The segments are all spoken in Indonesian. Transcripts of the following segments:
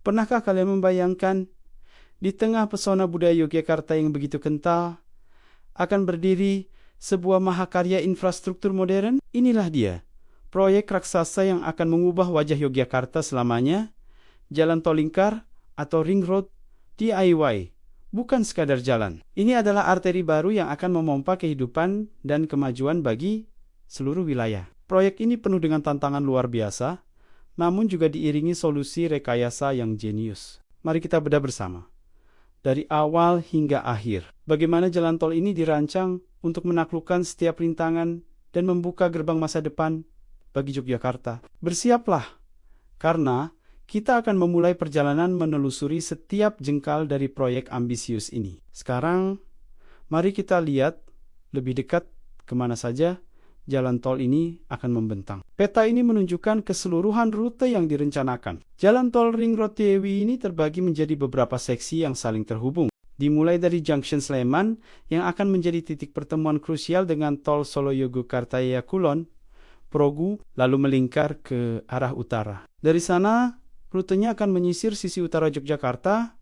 Pernahkah kalian membayangkan, di tengah pesona budaya Yogyakarta yang begitu kental, akan berdiri sebuah mahakarya infrastruktur modern? Inilah dia, proyek raksasa yang akan mengubah wajah Yogyakarta selamanya, Jalan Tol Lingkar atau Ring Road DIY. Bukan sekadar jalan. Ini adalah arteri baru yang akan memompa kehidupan dan kemajuan bagi seluruh wilayah. Proyek ini penuh dengan tantangan luar biasa, namun juga diiringi solusi rekayasa yang jenius. Mari kita bedah bersama. Dari awal hingga akhir, bagaimana jalan tol ini dirancang untuk menaklukkan setiap rintangan dan membuka gerbang masa depan bagi Yogyakarta. Bersiaplah, karena kita akan memulai perjalanan menelusuri setiap jengkal dari proyek ambisius ini. Sekarang, mari kita lihat lebih dekat kemana saja jalan tol ini akan membentang. Peta ini menunjukkan keseluruhan rute yang direncanakan. Jalan tol Ring Road DIY ini terbagi menjadi beberapa seksi yang saling terhubung. Dimulai dari Junction Sleman yang akan menjadi titik pertemuan krusial dengan tol Solo-Yogyakarta-Kulon, Progu, lalu melingkar ke arah utara. Dari sana, rutenya akan menyisir sisi utara Yogyakarta,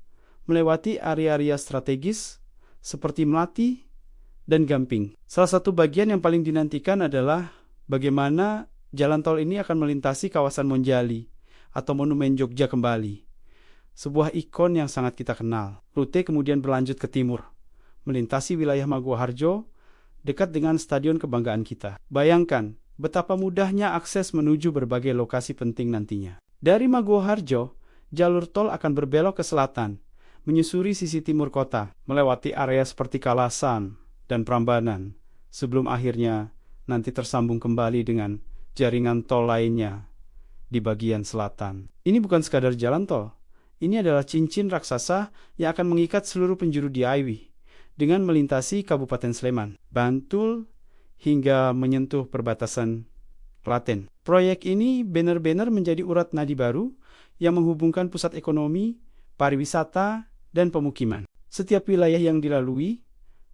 melewati area-area strategis seperti Melati dan Gamping. Salah satu bagian yang paling dinantikan adalah bagaimana jalan tol ini akan melintasi kawasan Monjali atau Monumen Jogja kembali. Sebuah ikon yang sangat kita kenal. Rute kemudian berlanjut ke timur, melintasi wilayah Maguwoharjo, dekat dengan Stadion Kebanggaan kita. Bayangkan betapa mudahnya akses menuju berbagai lokasi penting nantinya. Dari Maguwoharjo, jalur tol akan berbelok ke selatan, menyusuri sisi timur kota, melewati area seperti Kalasan dan Prambanan, sebelum akhirnya nanti tersambung kembali dengan jaringan tol lainnya di bagian selatan. Ini bukan sekadar jalan tol, ini adalah cincin raksasa yang akan mengikat seluruh penjuru DIY dengan melintasi Kabupaten Sleman, Bantul, hingga menyentuh perbatasan Klaten. Proyek ini benar-benar menjadi urat nadi baru yang menghubungkan pusat ekonomi, pariwisata, dan pemukiman. Setiap wilayah yang dilalui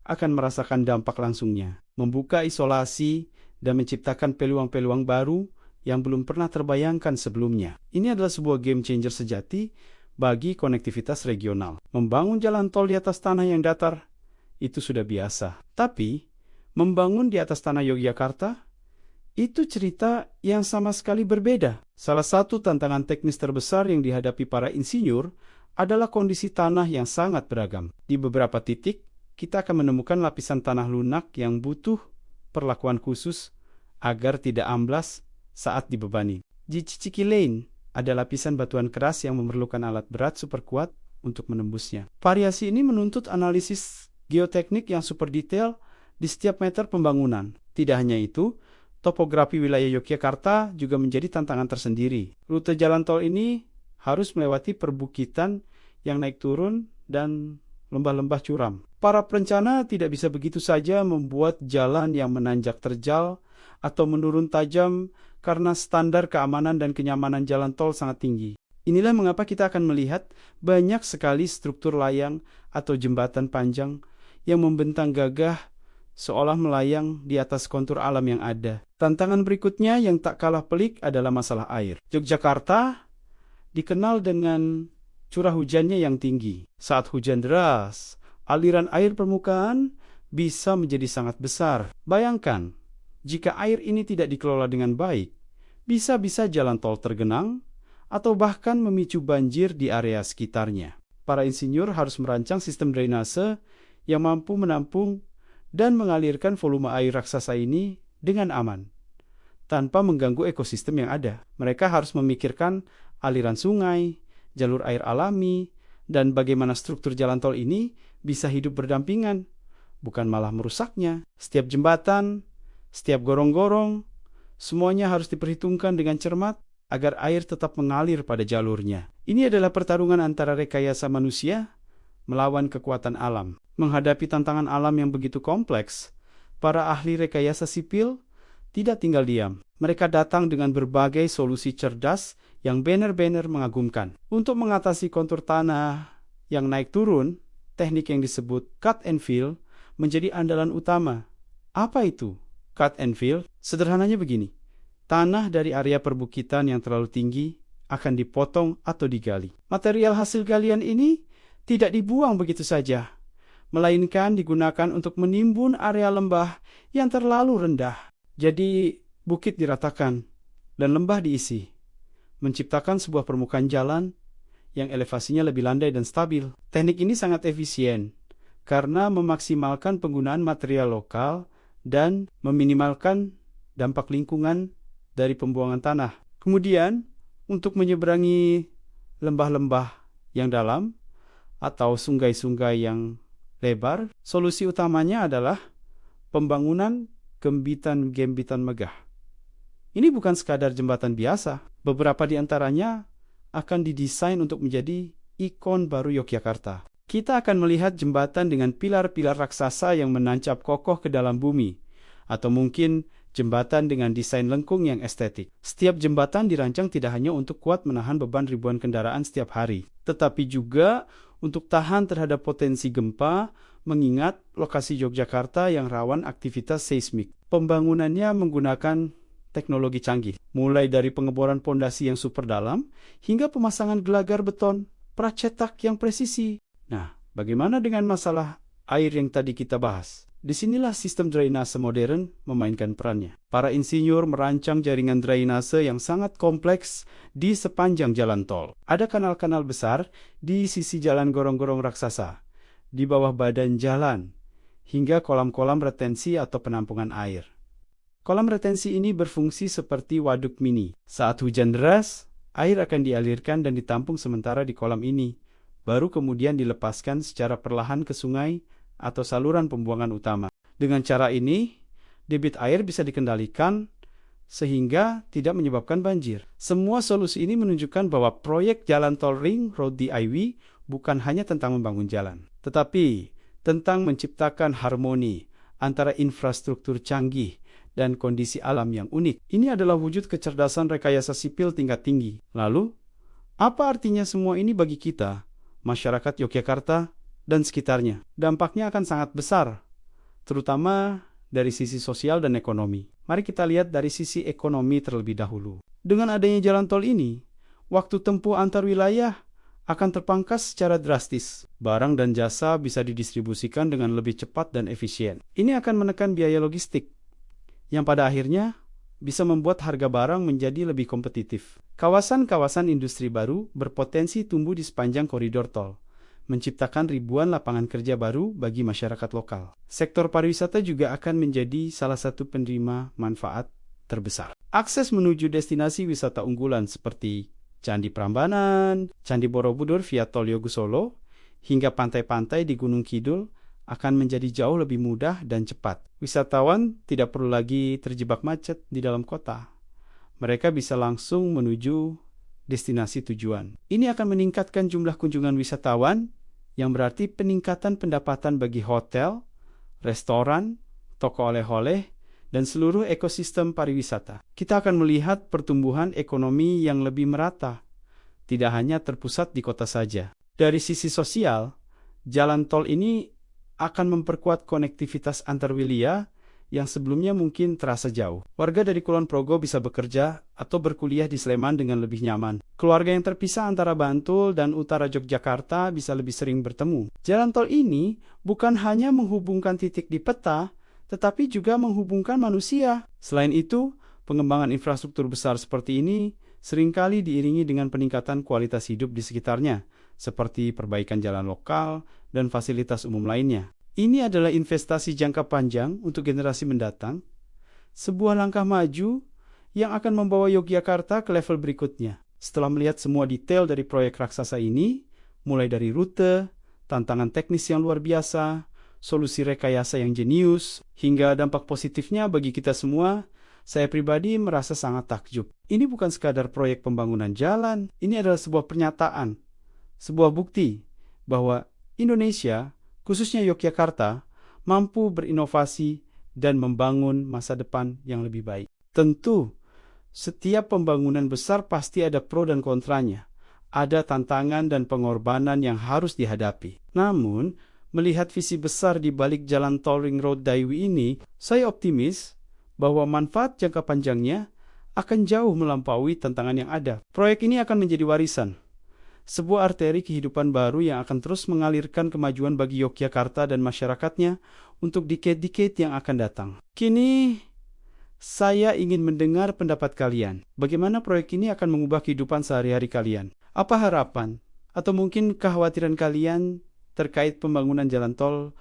akan merasakan dampak langsungnya, membuka isolasi dan menciptakan peluang-peluang baru yang belum pernah terbayangkan sebelumnya. Ini adalah sebuah game changer sejati bagi konektivitas regional. Membangun jalan tol di atas tanah yang datar itu sudah biasa. Tapi, membangun di atas tanah Yogyakarta itu cerita yang sama sekali berbeda. Salah satu tantangan teknis terbesar yang dihadapi para insinyur adalah kondisi tanah yang sangat beragam. Di beberapa titik, kita akan menemukan lapisan tanah lunak yang butuh perlakuan khusus agar tidak amblas saat dibebani. Di Ciciki Lane, ada lapisan batuan keras yang memerlukan alat berat super kuat untuk menembusnya. Variasi ini menuntut analisis geoteknik yang super detail di setiap meter pembangunan. Tidak hanya itu, topografi wilayah Yogyakarta juga menjadi tantangan tersendiri. Rute jalan tol ini harus melewati perbukitan yang naik turun dan lembah-lembah curam. Para perencana tidak bisa begitu saja membuat jalan yang menanjak terjal atau menurun tajam karena standar keamanan dan kenyamanan jalan tol sangat tinggi. Inilah mengapa kita akan melihat banyak sekali struktur layang atau jembatan panjang yang membentang gagah seolah melayang di atas kontur alam yang ada. Tantangan berikutnya yang tak kalah pelik adalah masalah air. Yogyakarta dikenal dengan curah hujannya yang tinggi. Saat hujan deras, aliran air permukaan bisa menjadi sangat besar. Bayangkan, jika air ini tidak dikelola dengan baik, bisa-bisa jalan tol tergenang atau bahkan memicu banjir di area sekitarnya. Para insinyur harus merancang sistem drainase yang mampu menampung dan mengalirkan volume air raksasa ini dengan aman, tanpa mengganggu ekosistem yang ada. Mereka harus memikirkan aliran sungai, jalur air alami, dan bagaimana struktur jalan tol ini bisa hidup berdampingan, bukan malah merusaknya. Setiap jembatan, setiap gorong-gorong, semuanya harus diperhitungkan dengan cermat agar air tetap mengalir pada jalurnya. Ini adalah pertarungan antara rekayasa manusia melawan kekuatan alam. Menghadapi tantangan alam yang begitu kompleks, para ahli rekayasa sipil tidak tinggal diam. Mereka datang dengan berbagai solusi cerdas yang benar-benar mengagumkan. Untuk mengatasi kontur tanah yang naik turun, teknik yang disebut cut and fill menjadi andalan utama. Apa itu cut and fill? Sederhananya begini, tanah dari area perbukitan yang terlalu tinggi akan dipotong atau digali. Material hasil galian ini tidak dibuang begitu saja, melainkan digunakan untuk menimbun area lembah yang terlalu rendah. Jadi, bukit diratakan dan lembah diisi, menciptakan sebuah permukaan jalan yang elevasinya lebih landai dan stabil. Teknik ini sangat efisien karena memaksimalkan penggunaan material lokal dan meminimalkan dampak lingkungan dari pembuangan tanah. Kemudian, untuk menyeberangi lembah-lembah yang dalam atau sungai-sungai yang lebar, solusi utamanya adalah pembangunan gembitan-gembitan megah. Ini bukan sekadar jembatan biasa. Beberapa di antaranya akan didesain untuk menjadi ikon baru Yogyakarta. Kita akan melihat jembatan dengan pilar-pilar raksasa yang menancap kokoh ke dalam bumi, atau mungkin jembatan dengan desain lengkung yang estetik. Setiap jembatan dirancang tidak hanya untuk kuat menahan beban ribuan kendaraan setiap hari, tetapi juga untuk tahan terhadap potensi gempa, mengingat lokasi Yogyakarta yang rawan aktivitas seismik. Pembangunannya menggunakan teknologi canggih, mulai dari pengeboran pondasi yang super dalam hingga pemasangan gelagar beton pracetak yang presisi. Nah, bagaimana dengan masalah air yang tadi kita bahas? Disinilah sistem drainase modern memainkan perannya. Para insinyur merancang jaringan drainase yang sangat kompleks di sepanjang jalan tol. Ada kanal-kanal besar di sisi jalan gorong-gorong raksasa, di bawah badan jalan, hingga kolam-kolam retensi atau penampungan air. Kolam retensi ini berfungsi seperti waduk mini. Saat hujan deras, air akan dialirkan dan ditampung sementara di kolam ini, baru kemudian dilepaskan secara perlahan ke sungai atau saluran pembuangan utama. Dengan cara ini, debit air bisa dikendalikan sehingga tidak menyebabkan banjir. Semua solusi ini menunjukkan bahwa proyek Jalan Tol Ring Road DIY bukan hanya tentang membangun jalan, tetapi tentang menciptakan harmoni antara infrastruktur canggih dan kondisi alam yang unik. Ini adalah wujud kecerdasan rekayasa sipil tingkat tinggi. Lalu, apa artinya semua ini bagi kita, masyarakat Yogyakarta dan sekitarnya? Dampaknya akan sangat besar, terutama dari sisi sosial dan ekonomi. Mari kita lihat dari sisi ekonomi terlebih dahulu. Dengan adanya jalan tol ini, waktu tempuh antar wilayah akan terpangkas secara drastis. Barang dan jasa bisa didistribusikan dengan lebih cepat dan efisien. Ini akan menekan biaya logistik, yang pada akhirnya bisa membuat harga barang menjadi lebih kompetitif. Kawasan-kawasan industri baru berpotensi tumbuh di sepanjang koridor tol, menciptakan ribuan lapangan kerja baru bagi masyarakat lokal. Sektor pariwisata juga akan menjadi salah satu penerima manfaat terbesar. Akses menuju destinasi wisata unggulan seperti Candi Prambanan, Candi Borobudur via Tol Yogo Solo, hingga pantai-pantai di Gunung Kidul akan menjadi jauh lebih mudah dan cepat. Wisatawan tidak perlu lagi terjebak macet di dalam kota. Mereka bisa langsung menuju destinasi tujuan. Ini akan meningkatkan jumlah kunjungan wisatawan, yang berarti peningkatan pendapatan bagi hotel, restoran, toko oleh-oleh, dan seluruh ekosistem pariwisata. Kita akan melihat pertumbuhan ekonomi yang lebih merata, tidak hanya terpusat di kota saja. Dari sisi sosial, jalan tol ini akan memperkuat konektivitas antar wilayah yang sebelumnya mungkin terasa jauh. Warga dari Kulon Progo bisa bekerja atau berkuliah di Sleman dengan lebih nyaman. Keluarga yang terpisah antara Bantul dan utara Yogyakarta bisa lebih sering bertemu. Jalan tol ini bukan hanya menghubungkan titik di peta, tetapi juga menghubungkan manusia. Selain itu, pengembangan infrastruktur besar seperti ini seringkali diiringi dengan peningkatan kualitas hidup di sekitarnya, seperti perbaikan jalan lokal dan fasilitas umum lainnya. Ini adalah investasi jangka panjang untuk generasi mendatang, sebuah langkah maju yang akan membawa Yogyakarta ke level berikutnya. Setelah melihat semua detail dari proyek raksasa ini, mulai dari rute, tantangan teknis yang luar biasa, solusi rekayasa yang jenius, hingga dampak positifnya bagi kita semua, saya pribadi merasa sangat takjub. Ini bukan sekadar proyek pembangunan jalan, ini adalah sebuah pernyataan, sebuah bukti bahwa Indonesia, khususnya Yogyakarta, mampu berinovasi dan membangun masa depan yang lebih baik. Tentu, setiap pembangunan besar pasti ada pro dan kontranya. Ada tantangan dan pengorbanan yang harus dihadapi. Namun, melihat visi besar di balik jalan tol Ring Road DIY ini, saya optimis bahwa manfaat jangka panjangnya akan jauh melampaui tantangan yang ada. Proyek ini akan menjadi warisan, sebuah arteri kehidupan baru yang akan terus mengalirkan kemajuan bagi Yogyakarta dan masyarakatnya untuk dekade-dekade yang akan datang. Kini, saya ingin mendengar pendapat kalian. Bagaimana proyek ini akan mengubah kehidupan sehari-hari kalian? Apa harapan atau mungkin kekhawatiran kalian terkait pembangunan jalan tol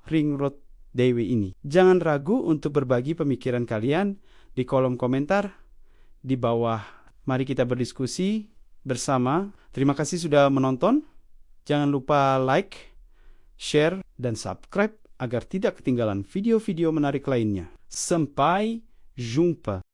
Ring Road Dewi ini? Jangan ragu untuk berbagi pemikiran kalian di kolom komentar di bawah. Mari kita berdiskusi bersama. Terima kasih sudah menonton. Jangan lupa like, share, dan subscribe agar tidak ketinggalan video-video menarik lainnya. Sampai jumpa.